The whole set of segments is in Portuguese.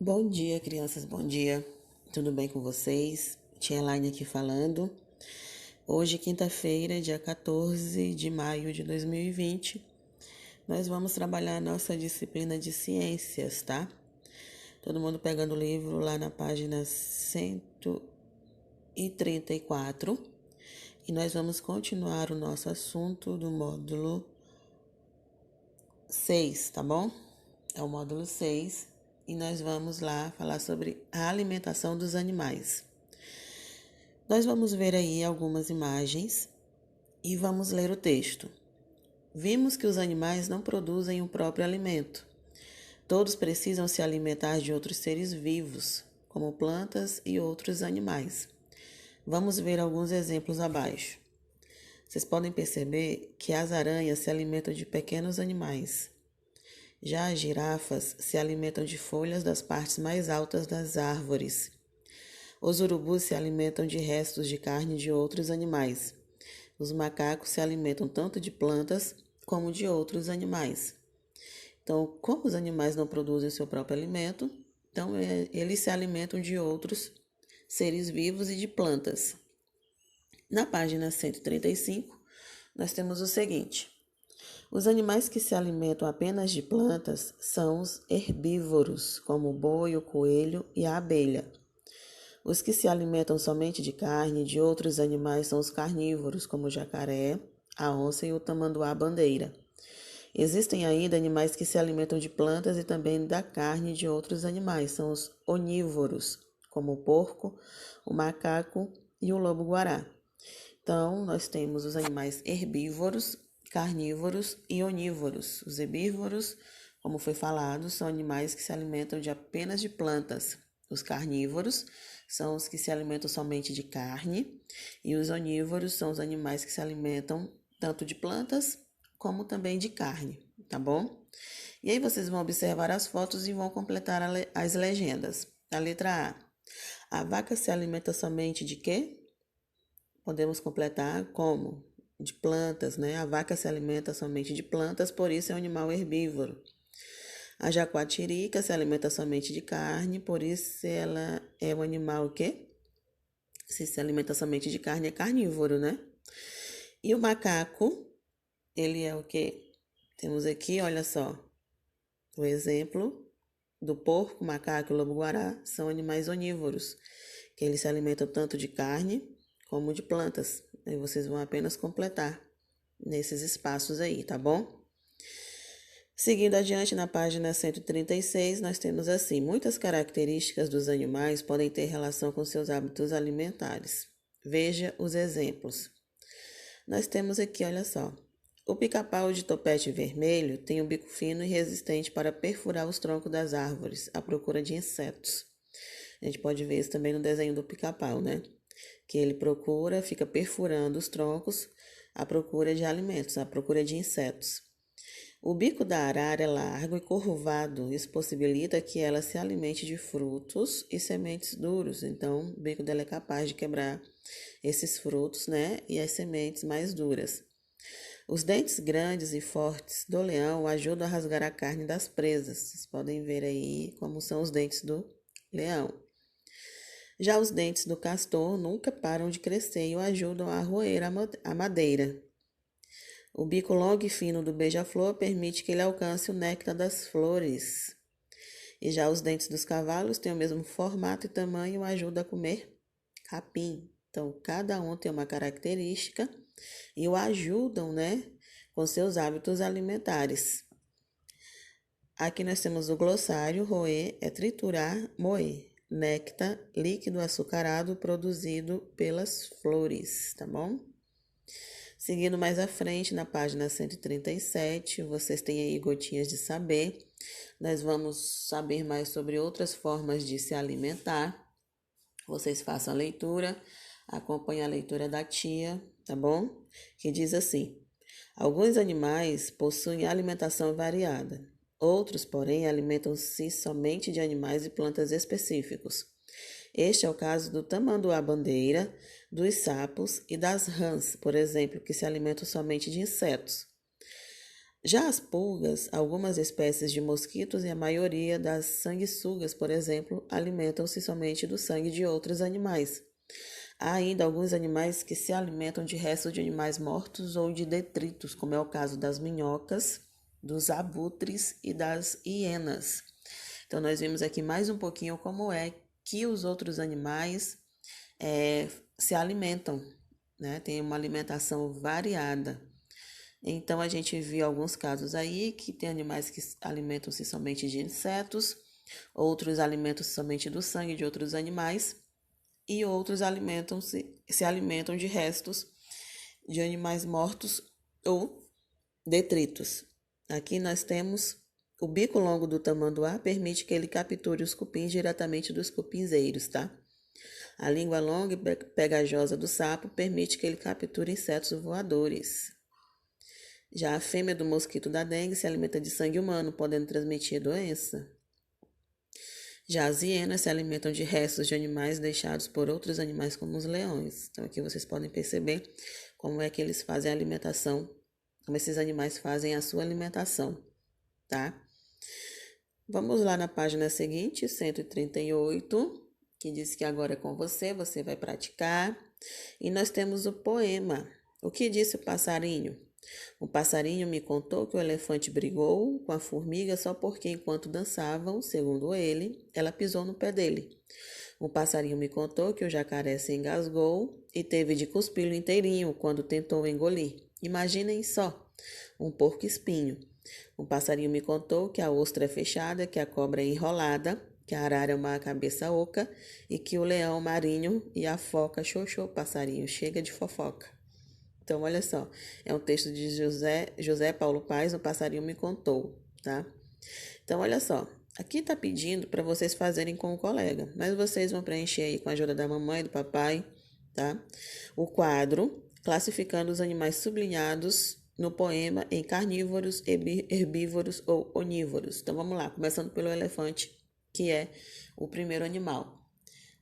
Bom dia, crianças, bom dia. Tudo bem com vocês? Tia Elaine aqui falando. Hoje, quinta-feira, dia 14 de maio de 2020, nós vamos trabalhar a nossa disciplina de ciências, tá? Todo mundo pegando o livro lá na página 134 e nós vamos continuar o nosso assunto do módulo 6, tá bom? É o módulo 6. E nós vamos lá falar sobre a alimentação dos animais. Nós vamos ver aí algumas imagens e vamos ler o texto. Vimos que os animais não produzem o próprio alimento. Todos precisam se alimentar de outros seres vivos, como plantas e outros animais. Vamos ver alguns exemplos abaixo. Vocês podem perceber que as aranhas se alimentam de pequenos animais. Já as girafas se alimentam de folhas das partes mais altas das árvores. Os urubus se alimentam de restos de carne de outros animais. Os macacos se alimentam tanto de plantas como de outros animais. Então, como os animais não produzem o seu próprio alimento, então eles se alimentam de outros seres vivos e de plantas. Na página 135, nós temos o seguinte. Os animais que se alimentam apenas de plantas são os herbívoros, como o boi, o coelho e a abelha. Os que se alimentam somente de carne de outros animais são os carnívoros, como o jacaré, a onça e o tamanduá-bandeira. Existem ainda animais que se alimentam de plantas e também da carne de outros animais, são os onívoros, como o porco, o macaco e o lobo-guará. Então, nós temos os animais herbívoros, carnívoros e onívoros. Os herbívoros, como foi falado, são animais que se alimentam apenas de plantas. Os carnívoros são os que se alimentam somente de carne, e os onívoros são os animais que se alimentam tanto de plantas como também de carne, tá bom? E aí vocês vão observar as fotos e vão completar as legendas. A letra A vaca se alimenta somente de quê? Podemos completar como? De plantas, né? A vaca se alimenta somente de plantas, por isso é um animal herbívoro. A jaguatirica se alimenta somente de carne, por isso ela é um animal o quê? Se alimenta somente de carne, é carnívoro, né? E o macaco, ele é o quê? Temos aqui, olha só, o exemplo do porco, macaco e lobo-guará são animais onívoros, que eles se alimentam tanto de carne como de plantas. Aí vocês vão apenas completar nesses espaços aí, tá bom? Seguindo adiante na página 136, nós temos assim: muitas características dos animais podem ter relação com seus hábitos alimentares. Veja os exemplos. Nós temos aqui, olha só. O pica-pau de topete vermelho tem um bico fino e resistente para perfurar os troncos das árvores à procura de insetos. A gente pode ver isso também no desenho do pica-pau, né? Que ele procura, fica perfurando os troncos à procura de alimentos, à procura de insetos. O bico da arara é largo e curvado, isso possibilita que ela se alimente de frutos e sementes duros. Então, o bico dela é capaz de quebrar esses frutos, né, e as sementes mais duras. Os dentes grandes e fortes do leão ajudam a rasgar a carne das presas. Vocês podem ver aí como são os dentes do leão. Já os dentes do castor nunca param de crescer e o ajudam a roer a madeira. O bico longo e fino do beija-flor permite que ele alcance o néctar das flores. E já os dentes dos cavalos têm o mesmo formato e tamanho e ajudam a comer capim. Então, cada um tem uma característica e o ajudam, né, com seus hábitos alimentares. Aqui nós temos o glossário: roer é triturar, moer. Néctar, líquido açucarado produzido pelas flores, tá bom? Seguindo mais à frente, na página 137, vocês têm aí gotinhas de saber. Nós vamos saber mais sobre outras formas de se alimentar. Vocês façam a leitura, acompanhem a leitura da tia, tá bom? Que diz assim: alguns animais possuem alimentação variada. Outros, porém, alimentam-se somente de animais e plantas específicos. Este é o caso do tamanduá-bandeira, dos sapos e das rãs, por exemplo, que se alimentam somente de insetos. Já as pulgas, algumas espécies de mosquitos e a maioria das sanguessugas, por exemplo, alimentam-se somente do sangue de outros animais. Há ainda alguns animais que se alimentam de restos de animais mortos ou de detritos, como é o caso das minhocas, dos abutres e das hienas. Então, nós vimos aqui mais um pouquinho como é que os outros animais se alimentam, né? Tem uma alimentação variada. Então, a gente viu alguns casos aí que tem animais que alimentam-se somente de insetos, outros alimentam-se somente do sangue de outros animais e outros se alimentam de restos de animais mortos ou detritos. Aqui nós temos o bico longo do tamanduá permite que ele capture os cupins diretamente dos cupinzeiros, tá? A língua longa e pegajosa do sapo permite que ele capture insetos voadores. Já a fêmea do mosquito da dengue se alimenta de sangue humano, podendo transmitir a doença. Já as hienas se alimentam de restos de animais deixados por outros animais, como os leões. Então, aqui vocês podem perceber como é que eles fazem a alimentação, como esses animais fazem a sua alimentação, tá? Vamos lá na página seguinte, 138, que diz que agora é com você, você vai praticar. E nós temos o poema. O que disse o passarinho? O passarinho me contou que o elefante brigou com a formiga só porque, enquanto dançavam, segundo ele, ela pisou no pé dele. O passarinho me contou que o jacaré se engasgou e teve de cuspir-lo inteirinho quando tentou engolir. Imaginem só, um porco-espinho. O passarinho me contou que a ostra é fechada, que a cobra é enrolada, que a arara é uma cabeça oca e que o leão marinho e a foca xoxô, passarinho, chega de fofoca. Então, olha só, é um texto de José Paulo Paes, o passarinho me contou, tá? Então, olha só, aqui tá pedindo para vocês fazerem com o colega, mas vocês vão preencher aí com a ajuda da mamãe e do papai, tá? O quadro, classificando os animais sublinhados no poema em carnívoros, herbívoros ou onívoros. Então, vamos lá, começando pelo elefante, que é o primeiro animal.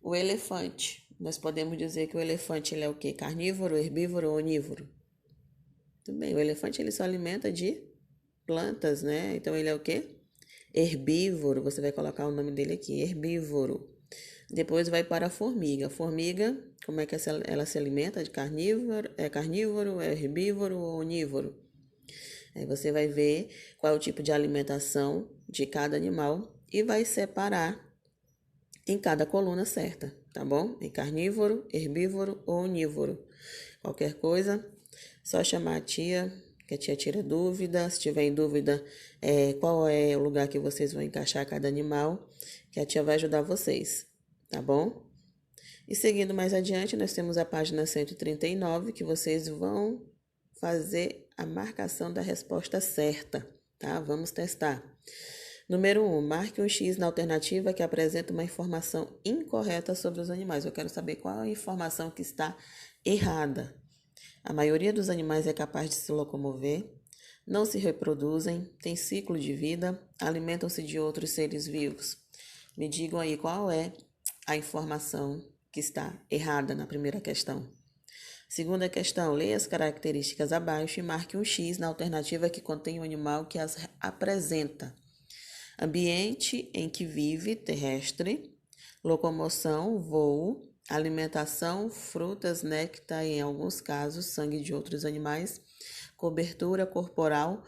O elefante, nós podemos dizer que o elefante ele é o quê? Carnívoro, herbívoro ou onívoro? Tudo bem, o elefante ele se alimenta de plantas, né? Então ele é o quê? Herbívoro, você vai colocar o nome dele aqui, herbívoro. Depois vai para a formiga. A formiga, como é que ela se alimenta? De carnívoro, é herbívoro ou onívoro? Aí você vai ver qual é o tipo de alimentação de cada animal e vai separar em cada coluna certa, tá bom? Em carnívoro, herbívoro ou onívoro. Qualquer coisa, só chamar a tia, que a tia tira dúvida. Se tiver em dúvida qual é o lugar que vocês vão encaixar cada animal, que a tia vai ajudar vocês, tá bom? E seguindo mais adiante, nós temos a página 139, que vocês vão fazer a marcação da resposta certa, tá? Vamos testar. Número 1. Marque um X na alternativa que apresenta uma informação incorreta sobre os animais. Eu quero saber qual é a informação que está errada. A maioria dos animais é capaz de se locomover, não se reproduzem, têm ciclo de vida, alimentam-se de outros seres vivos. Me digam aí qual é a informação que está errada na primeira questão. Segunda questão, leia as características abaixo e marque um X na alternativa que contém o animal que as apresenta. Ambiente em que vive, terrestre. Locomoção, voo. Alimentação, frutas, néctar e, em alguns casos, sangue de outros animais. Cobertura corporal,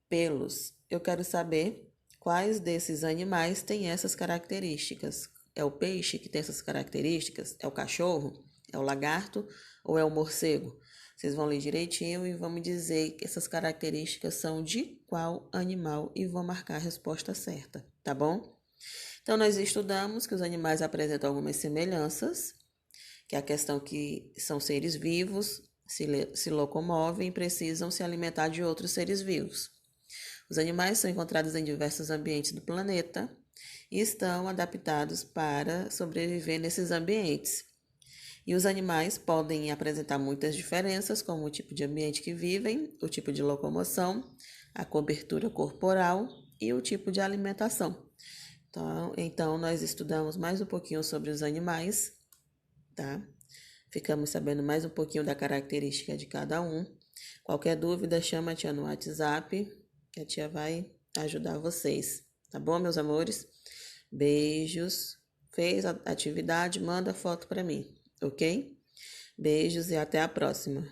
pelos. Eu quero saber quais desses animais têm essas características. É o peixe que tem essas características? É o cachorro? É o lagarto ou é o morcego? Vocês vão ler direitinho e vão me dizer que essas características são de qual animal e vão marcar a resposta certa, tá bom? Então, nós estudamos que os animais apresentam algumas semelhanças, que é a questão que são seres vivos, se locomovem e precisam se alimentar de outros seres vivos. Os animais são encontrados em diversos ambientes do planeta e estão adaptados para sobreviver nesses ambientes. E os animais podem apresentar muitas diferenças, como o tipo de ambiente que vivem, o tipo de locomoção, a cobertura corporal e o tipo de alimentação. Então nós estudamos mais um pouquinho sobre os animais, tá? Ficamos sabendo mais um pouquinho da característica de cada um. Qualquer dúvida, chama a tia no WhatsApp que a tia vai ajudar vocês. Tá bom, meus amores? Beijos. Fez a atividade, manda foto para mim, ok? Beijos e até a próxima.